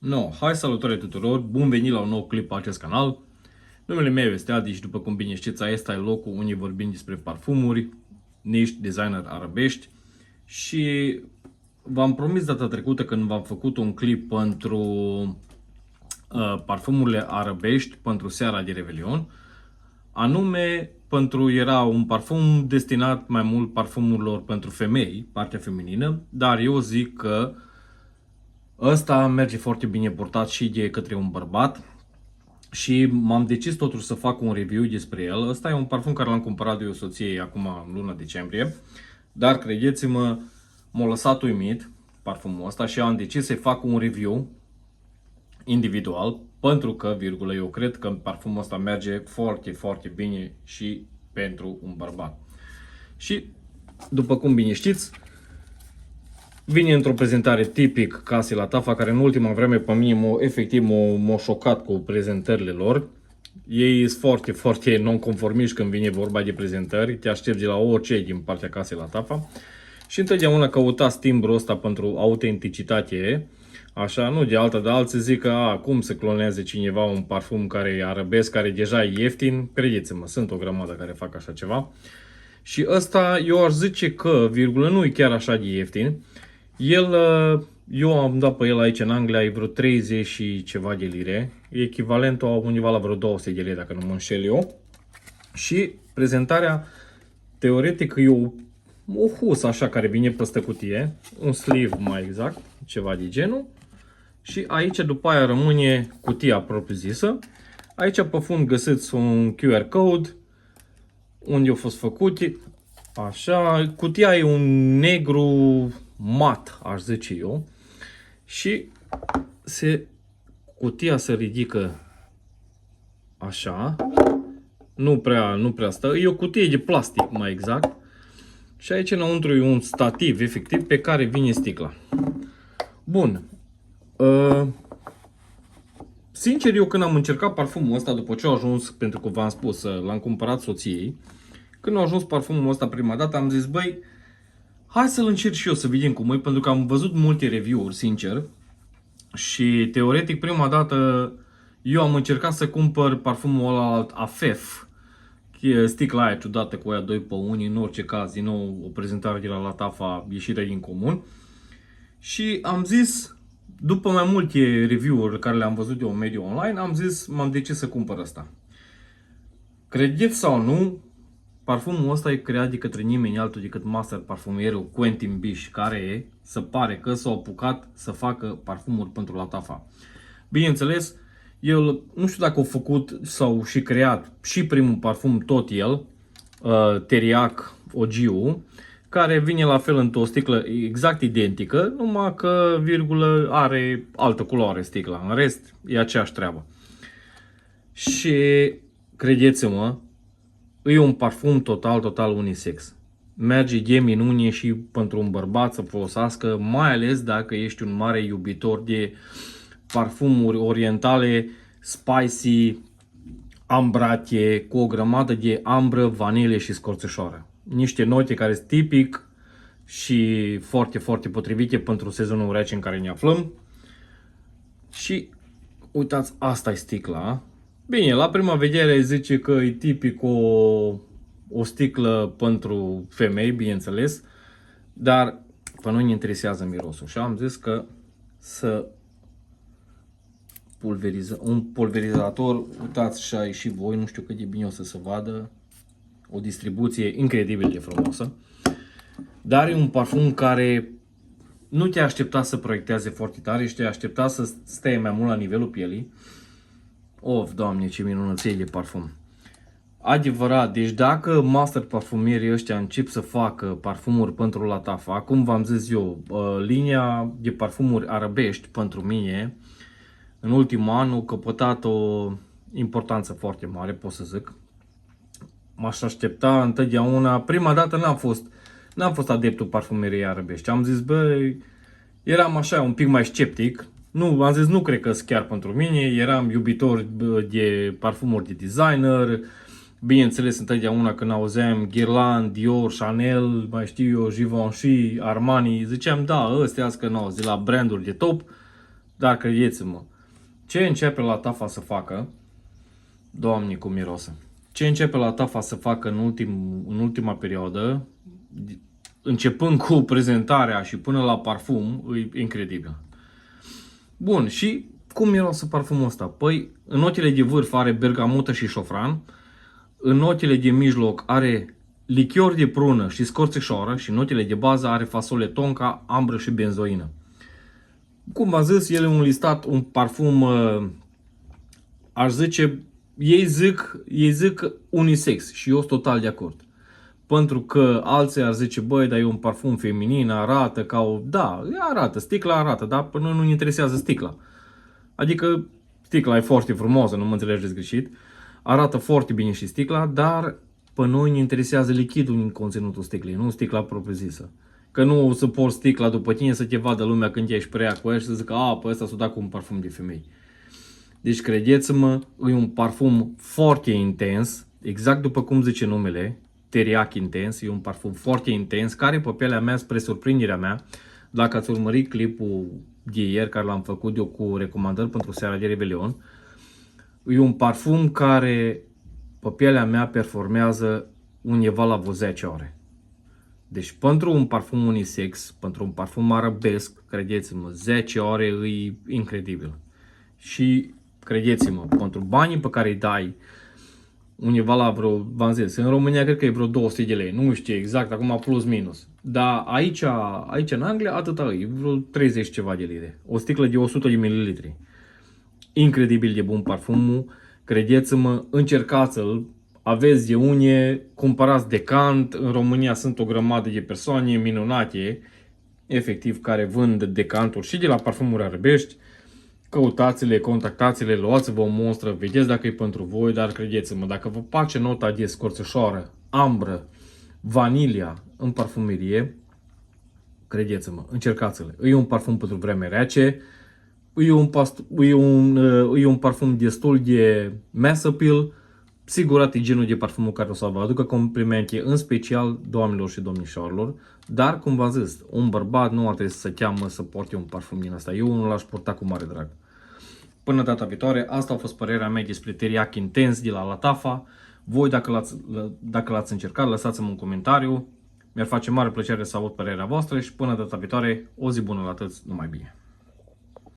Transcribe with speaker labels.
Speaker 1: No, hai salutare tuturor, bun venit la un nou clip pe acest canal. Numele meu este Adi și după cum bine știți, aici e locul unde vorbim despre parfumuri, niște designer arabești. Și v-am promis data trecută când v-am făcut un clip pentru parfumurile arabești pentru seara de Revelion. Anume, era un parfum destinat mai mult parfumurilor pentru femei, partea feminină, dar eu zic că ăsta merge foarte bine purtat și de către un bărbat și m-am decis totuși să fac un review despre el. Ăsta e un parfum care l-am cumpărat de eu soției acum în luna decembrie, dar credeți-mă, m-a lăsat uimit parfumul ăsta și am decis să fac un review individual pentru că, virgulă, eu cred că parfumul ăsta merge foarte, foarte bine și pentru un bărbat. Și, după cum bine știți, vine într-o prezentare tipic Casei Lattafa, care în ultima vreme pe mine efectiv m-a șocat cu prezentările lor. Ei sunt foarte, foarte non-conformiști când vine vorba de prezentări, te aștepți de la orice din partea Casei Lattafa. Și întotdeauna căutați timbrul ăsta pentru autenticitate, așa, nu de altă, dar alții zic că cum se clonează cineva un parfum care e arabesc, care deja e ieftin. Credeți-mă, sunt o grămadă care fac așa ceva. Și ăsta eu aș zice că, virgulă, nu e chiar așa de ieftin. Eu am dat pe el aici în Anglia, e vreo 30 și ceva de lire. E echivalentul undeva la vreo 200 de lire, dacă nu mă înșel eu. Și prezentarea, teoretic, e o husă așa care vine peste cutie. Un sleeve mai exact, ceva de genul. Și aici după aia rămâne cutia propriu-zisă. Aici pe fund găsiți un QR code unde au fost făcute. Așa, cutia e un negru mat, aș zice eu. Și cutia se ridică așa. Nu prea stă. E o cutie de plastic, mai exact. Și aici înăuntru e un stativ, efectiv, pe care vine sticla. Bun. Sincer, eu când am încercat parfumul ăsta, după ce a ajuns, pentru că v-am spus, l-am cumpărat soției, când a ajuns parfumul ăsta prima dată, am zis, băi, hai să-l încerc și eu să vedem cum e, pentru că am văzut multe review-uri, sincer. Și teoretic, prima dată, eu am încercat să cumpăr parfumul ăla Afef. Sticla aia ciudată cu aia 2 pe 1, în orice caz, din nou o prezentare de la Lattafa ieșită din comun. Și am zis, după mai multe review-uri care le-am văzut de un mediu online, m-am decis să cumpăr ăsta. Credeți sau nu, parfumul ăsta e creat de către nimeni altul decât master parfumierul Quentin Bish, care se pare că s-a apucat să facă parfumuri pentru Lattafa. Bineînțeles, el nu știu dacă a făcut sau și creat și primul parfum tot el, Teriac OG-ul, care vine la fel într-o sticlă exact identică, numai că, virgulă, are altă culoare sticla. În rest, e aceeași treabă. Și, credeți-mă, e un parfum total unisex. Merge de minune și pentru un bărbat să folosească, mai ales dacă ești un mare iubitor de parfumuri orientale, spicy, ambrate, cu o grămadă de ambră, vanilie și scorțișoară. Niște note care sunt tipic și foarte, foarte potrivite pentru sezonul rece în care ne aflăm. Și uitați, asta e sticla. Bine, la prima vedere zice că e tipic o sticlă pentru femei, bineînțeles, dar pe noi ne interesează mirosul și am zis că să un pulverizator, uitați și ai și voi, nu știu cât de bine o să se vadă, o distribuție incredibil de frumoasă, dar e un parfum care nu te aștepta să proiecteze foarte tare și te aștepta să stea mai mult la nivelul pielii. Of, Doamne, ce minunăție de parfum! Adevărat, deci dacă master parfumierii ăștia încep să facă parfumuri pentru Lattafa, cum v-am zis eu, linia de parfumuri arabești pentru mine, în ultimul an a căpătat o importanță foarte mare, pot să zic. M-aș aștepta întotdeauna, prima dată n-am fost adeptul parfumeriei arabești. Am zis, băi, eram așa un pic mai sceptic. Am zis, nu cred că sunt chiar pentru mine, eram iubitor de parfumuri de designer. Bineînțeles, întotdeauna când auzeam Guerlain, Dior, Chanel, mai știu eu, Givenchy, Armani, ziceam, da, ăstea că de la branduri de top. dar credeți-mă, ce începe la Tafa să facă, Doamne cum mirosă, ce începe la Tafa să facă în ultima perioadă, începând cu prezentarea și până la parfum, e incredibil. Bun, și cum miroase parfumul ăsta? Păi, în notele de vârf are bergamotă și șofran, în notele de mijloc are lichior de prună și scorțișoară și în notele de bază are fasole tonka, ambră și benzoină. Cum v-am zis, el e un listat, un parfum, aș zice, ei zic unisex și eu sunt total de acord. Pentru că alții ar zice, băi, dar e un parfum feminin, arată ca o... Da, arată, sticla arată, dar până nu ne interesează sticla. Adică sticla e foarte frumoasă, nu mă înțelegeți greșit. Arată foarte bine și sticla, dar pe noi ne interesează lichidul în conținutul sticlei, nu sticla propriu-zisă. Că nu o să porți sticla după tine să te vadă lumea când ești prea cu ea și să zică, a, pe ăsta s-o dat cu un parfum de femei. Deci credeți-mă, e un parfum foarte intens, exact după cum zice numele, teriac intens, e un parfum foarte intens, care pe pielea mea, spre surprinderea mea, dacă ați urmărit clipul de ieri care l-am făcut eu cu recomandări pentru seara de Revelion, e un parfum care pe pielea mea performează undeva la vreo 10 ore. Deci pentru un parfum unisex, pentru un parfum arabesc, credeți-mă, 10 ore e incredibil. Și credeți-mă, pentru banii pe care îi dai, undeva la vreo, v-am zis, în România cred că e vreo 200 de lei, nu știu exact, acum plus minus. Dar aici în Anglia atâta e, vreo 30 ceva de lire. O sticlă de 100 de mililitri. Incredibil de bun parfumul, credeți-mă, încercați-l, aveți de unde, cumpărați decant, în România sunt o grămadă de persoane minunate, efectiv, care vând decanturi și de la parfumuri arabești. Căutați-le, contactați-le, luați-vă o monstră, vedeți dacă e pentru voi, dar credeți-mă, dacă vă place nota de scorțișoară, ambră, vanilia în parfumerie, credeți-mă, încercați-le. E un parfum pentru vreme rece, e un parfum destul de mass appeal, sigurat e genul de parfumul care o să vă aducă complimente, în special doamnelor și domnișoarelor, dar, cum v-am zis, un bărbat nu ar trebui să se cheamă să porte un parfum din asta. Eu nu l-aș purta cu mare drag. Până data viitoare, asta a fost părerea mea despre teriac intens de la Latafa. Voi, dacă l-ați încercat, lăsați-mi un comentariu. Mi-ar face mare plăcere să aud părerea voastră și până data viitoare, o zi bună la toți, numai bine!